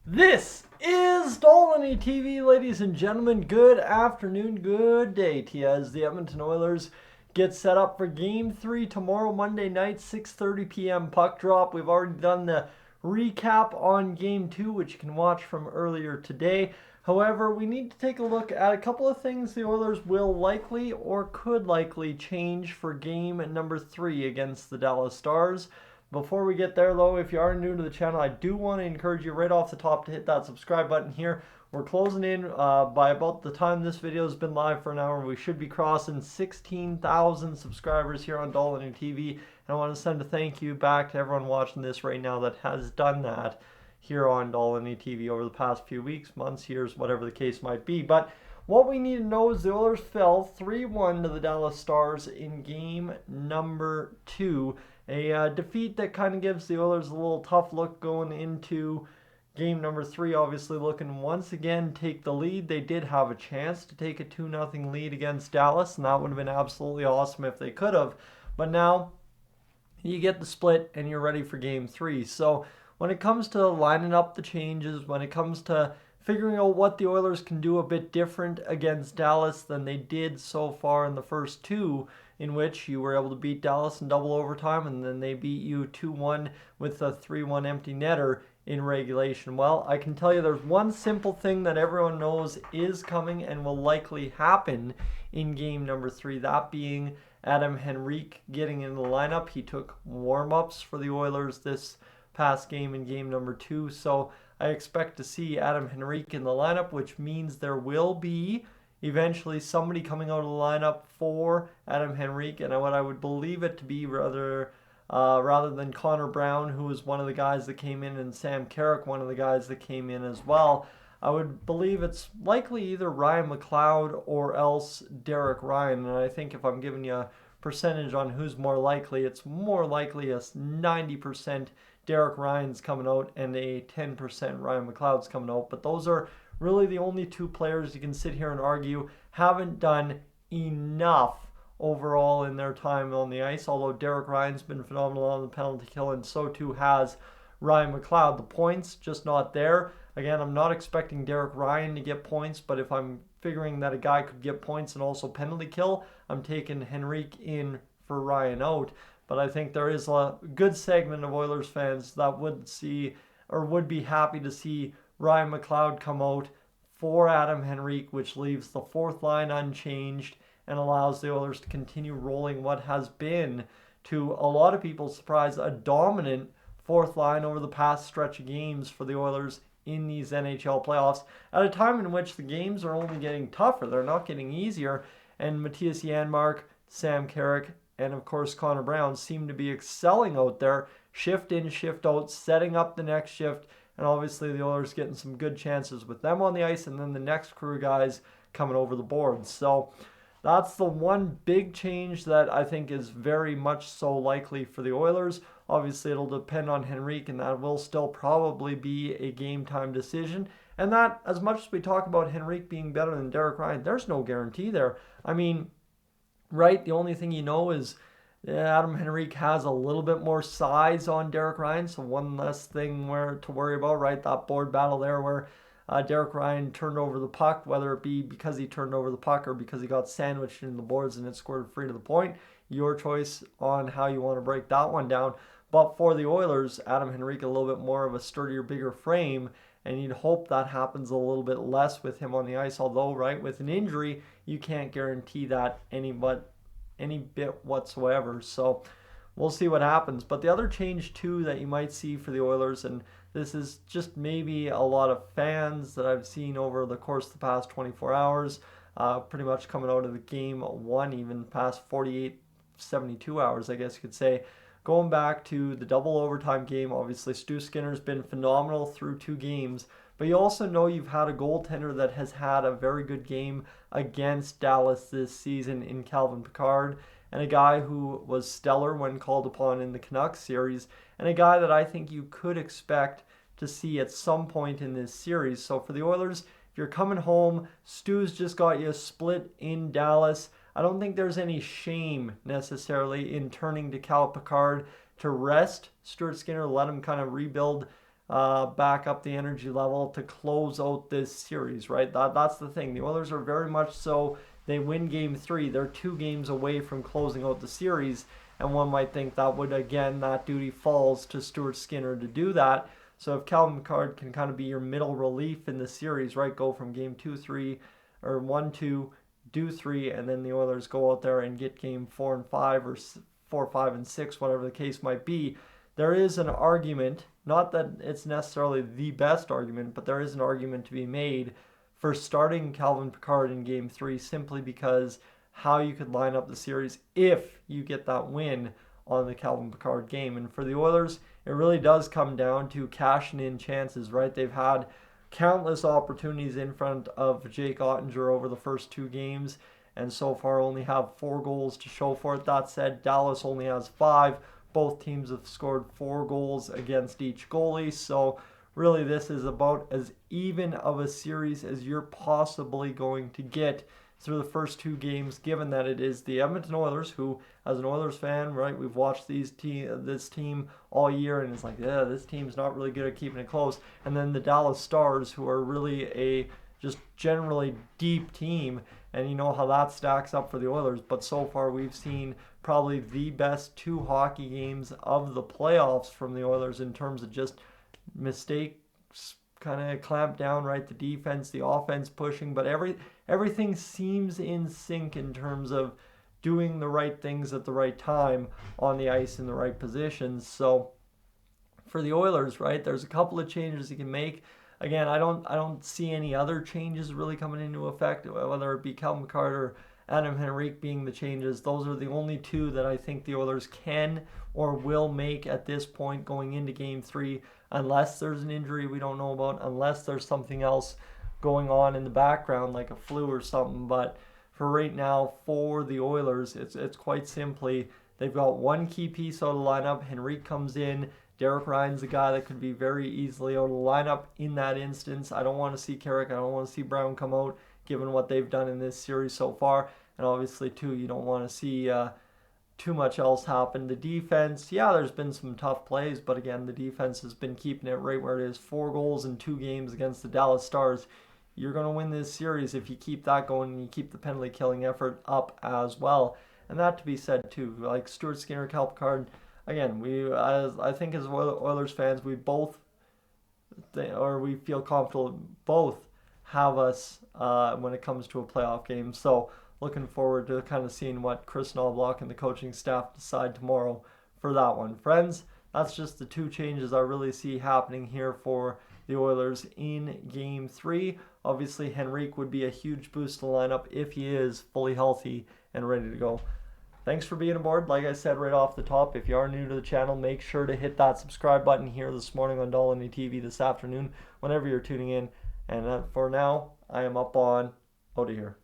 This is Dolynny TV, ladies and gentlemen. Good afternoon, good day to you as the Edmonton Oilers get set up for Game 3 tomorrow, Monday night, 6:30 p.m. puck drop. We've already done the recap on Game 2, which you can watch from earlier today. However, we need to take a look at a couple of things the Oilers will likely or could likely change for Game number 3 against the Dallas Stars. Before we get there, though, if you are new to the channel, I do want to encourage you right off the top to hit that subscribe button here. We're closing in by about the time this video has been live for an hour. We should be crossing 16,000 subscribers here on Dolynny TV. And I want to send a thank you back to everyone watching this right now that has done that here on Dolynny TV over the past few weeks, months, years, whatever the case might be. But what we need to know is the Oilers fell 3-1 to the Dallas Stars in game number 2. A defeat that kind of gives the Oilers a little tough look going into game number 3. Obviously looking once again take the lead. They did have a chance to take a 2-0 lead against Dallas, and that would have been absolutely awesome if they could have. But now you get the split and you're ready for game 3. So when it comes to lining up the changes, when it comes to figuring out what the Oilers can do a bit different against Dallas than they did so far in the first two, in which you were able to beat Dallas in double overtime and then they beat you 2-1 with a 3-1 empty netter in regulation. Well, I can tell you there's one simple thing that everyone knows is coming and will likely happen in game number 3, that being Adam Henrique getting in the lineup. He took warm-ups for the Oilers this past game in game number 2, so I expect to see Adam Henrique in the lineup, which means there will be eventually somebody coming out of the lineup for Adam Henrique, and what I would believe it to be rather than Connor Brown, who was one of the guys that came in, and Sam Carrick, one of the guys that came in as well. I would believe it's likely either Ryan McLeod or else Derek Ryan, and I think if I'm giving you a percentage on who's more likely, it's more likely a 90% Derek Ryan's coming out and a 10% Ryan McLeod's coming out. But those are really the only two players you can sit here and argue haven't done enough overall in their time on the ice, although Derek Ryan's been phenomenal on the penalty kill, and so too has Ryan McLeod. The points just not there. Again, I'm not expecting Derek Ryan to get points, but if I'm figuring that a guy could get points and also penalty kill, I'm taking Henrique in for Ryan out. But I think there is a good segment of Oilers fans that would see or would be happy to see Ryan McLeod come out for Adam Henrique, which leaves the fourth line unchanged and allows the Oilers to continue rolling what has been, to a lot of people's surprise, a dominant fourth line over the past stretch of games for the Oilers in these NHL playoffs, at a time in which the games are only getting tougher. They're not getting easier, and Matthias Janmark, Sam Carrick, and of course Connor Brown seem to be excelling out there, shift in, shift out, setting up the next shift, and obviously the Oilers getting some good chances with them on the ice, and then the next crew guys coming over the boards. So that's the one big change that I think is very much so likely for the Oilers. Obviously, it'll depend on Henrique, and that will still probably be a game time decision. And that, as much as we talk about Henrique being better than Derek Ryan, there's no guarantee there. I mean, right, the only thing you know is Adam Henrique has a little bit more size on Derek Ryan, so one less thing to worry about, right? That board battle there where Derek Ryan turned over the puck, whether it be because he turned over the puck or because he got sandwiched in the boards and it scored free to the point. Your choice on how you want to break that one down. But for the Oilers, Adam Henrique a little bit more of a sturdier, bigger frame, and you'd hope that happens a little bit less with him on the ice. Although, right, with an injury, you can't guarantee that any bit whatsoever. So we'll see what happens. But the other change too that you might see for the Oilers, and this is just maybe a lot of fans that I've seen over the course of the past 24 hours, pretty much coming out of the game one, even past 48, 72 hours, I guess you could say. Going back to the double overtime game, obviously Stu Skinner's been phenomenal through 2 games, but you also know you've had a goaltender that has had a very good game against Dallas this season in Calvin Pickard, and a guy who was stellar when called upon in the Canucks series, and a guy that I think you could expect to see at some point in this series. So for the Oilers, if you're coming home, Stu's just got you a split in Dallas. I don't think there's any shame necessarily in turning to Cal Picard to rest Stuart Skinner, let him kind of rebuild back up the energy level to close out this series, right? That's the thing. The Oilers are very much so, they win game 3. They're 2 games away from closing out the series, and one might think that would, again, that duty falls to Stuart Skinner to do that. So if Calvin Pickard can kind of be your middle relief in the series, right, go from game 2-3 or 1-2, do 3, and then the Oilers go out there and get game 4 and 5 or 4, 5, and 6, whatever the case might be. There is an argument, not that it's necessarily the best argument, but there is an argument to be made for starting Calvin Pickard in game 3 simply because how you could line up the series if you get that win on the Calvin Pickard game. And for the Oilers, it really does come down to cashing in chances, right? They've had countless opportunities in front of Jake Ottinger over the first 2 games, and so far only have 4 goals to show for it. That said, Dallas only has 5. Both teams have scored 4 goals against each goalie, so really this is about as even of a series as you're possibly going to get through the first 2 games, given that it is the Edmonton Oilers, who, as an Oilers fan, right, we've watched this team all year, and it's like, yeah, this team's not really good at keeping it close. And then the Dallas Stars, who are really a just generally deep team, and you know how that stacks up for the Oilers. But so far, we've seen probably the best 2 hockey games of the playoffs from the Oilers in terms of just mistakes kind of clamped down, right? The defense, the offense pushing, but everything seems in sync in terms of doing the right things at the right time on the ice in the right positions. So for the Oilers, right, there's a couple of changes you can make. Again, I don't see any other changes really coming into effect, whether it be Calvin Pickard or Adam Henrique being the changes. Those are the only 2 that I think the Oilers can or will make at this point going into game 3, unless there's an injury we don't know about, unless there's something else going on in the background like a flu or something. But for right now, for the Oilers, it's quite simply they've got 1 key piece out of the lineup. Henrique comes in. Derek Ryan's a guy that could be very easily out of the lineup in that instance. I don't want to see Carrick. I don't want to see Brown come out, given what they've done in this series so far. And obviously, too, you don't want to see too much else happen. The defense, yeah, there's been some tough plays, but again, the defense has been keeping it right where it is. 4 goals in 2 games against the Dallas Stars. You're going to win this series if you keep that going and you keep the penalty killing effort up as well. And that to be said, too. Like Stuart Skinner, Cal Pickard, again, I think as Oilers fans, we feel comfortable both have us when it comes to a playoff game. So looking forward to kind of seeing what Chris Knobloch and the coaching staff decide tomorrow for that one. Friends, that's just the 2 changes I really see happening here for the Oilers in Game 3. Obviously, Henrique would be a huge boost to the lineup if he is fully healthy and ready to go. Thanks for being aboard. Like I said right off the top, if you are new to the channel, make sure to hit that subscribe button here this morning on Dolynny TV this afternoon, whenever you're tuning in. And for now, I am up on out of here.